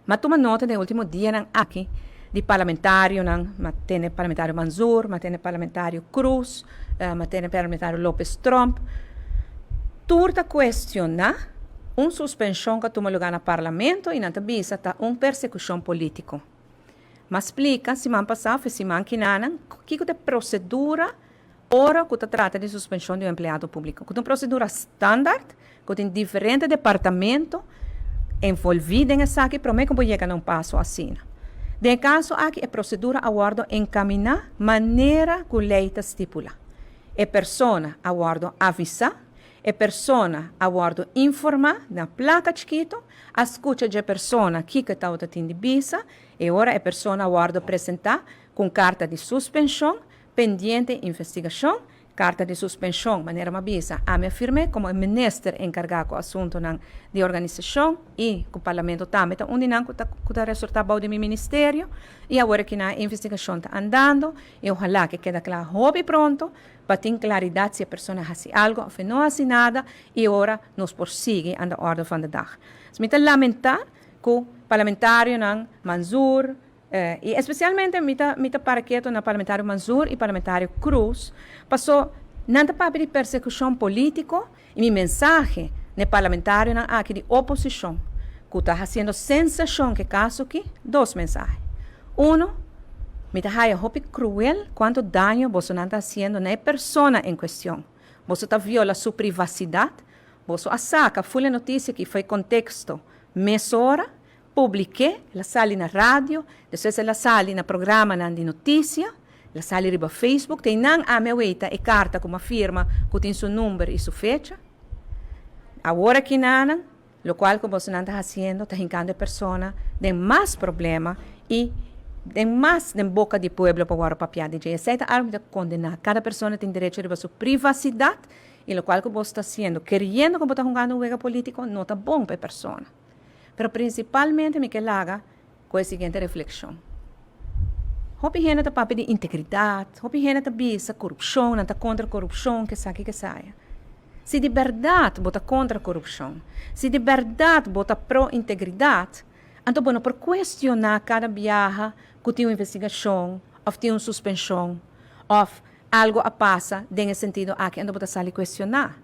Mas toma nota do último dia não aqui de parlamentário não, mas tem parlamentário Manzur, mas tem parlamentário Cruz, mas tem parlamentário Lopes Trump. Turta questionar suspensão que toma lugar no parlamento e não bisa tá persecução política. Mas explica, semana passada, semana que não, que é a procedura ora que trata de suspensão de empregado público. É uma procedura standard, que tem diferentes departamentos envolvidos nessa aqui, para mim que pode chegar a passo assim. De caso aqui, a procedura aguardo encaminhar maneira que a lei estipula. A pessoa aguardo avisar, a pessoa aguardo informar na placa chiquito, a escuta de pessoa que está tendo visa, e ora a pessoa aguardo apresentar com carta de suspensão, pendiente investigação, carta de suspensão, maneira uma visa, a me afirme como ministro encarregado do assunto de organização e que o parlamento também, onde não está resultado do meu ministério, e agora que a investigação está andando, e ojalá que quede claro, hobby pronto, para ter claridade se a pessoa faz algo ou não faz nada, e agora nos persegue na ordem do dia. Se lamentar que o parlamentário Manzur, e especialmente mita paraqueto na parlamentário Manzur e parlamentário Cruz, passou nada para de persecução política e minha mensagem no parlamentário aqui de oposição, que está fazendo sensação que caso aqui, dois mensagens. Mita é muito cruel quanto dano você está fazendo na pessoa em questão. Você está violando sua privacidade, você saca a notícia que foi contexto, mesora, publiquei, ela sai na rádio, depois ela sai no programa de notícia, ela sai no Facebook, tem a minha weita e carta com uma firma que tem seu número e sua fecha. Agora que não, o qual que você está fazendo, está arrancando a pessoa, tem mais problema e tem mais na boca do povo para o papel de aceita algo de condenar. Cada pessoa tem direito a sua privacidade e o qual que você está fazendo, querendo que você está jogando um jogo político, não está bom para a pessoa. Pero principalmente me que laga com a seguinte reflexão. Hopi gente está para de integridade, hopi gente está bisa corrupção, não está contra a corrupção, que saia. Se de verdade bota contra a corrupção, se de verdade bota pró-integridade, então bueno por questionar cada viagem que tem uma investigação, ou tem uma suspensão, ou algo a passa, nesse sentido, aqui então bota sair questionar.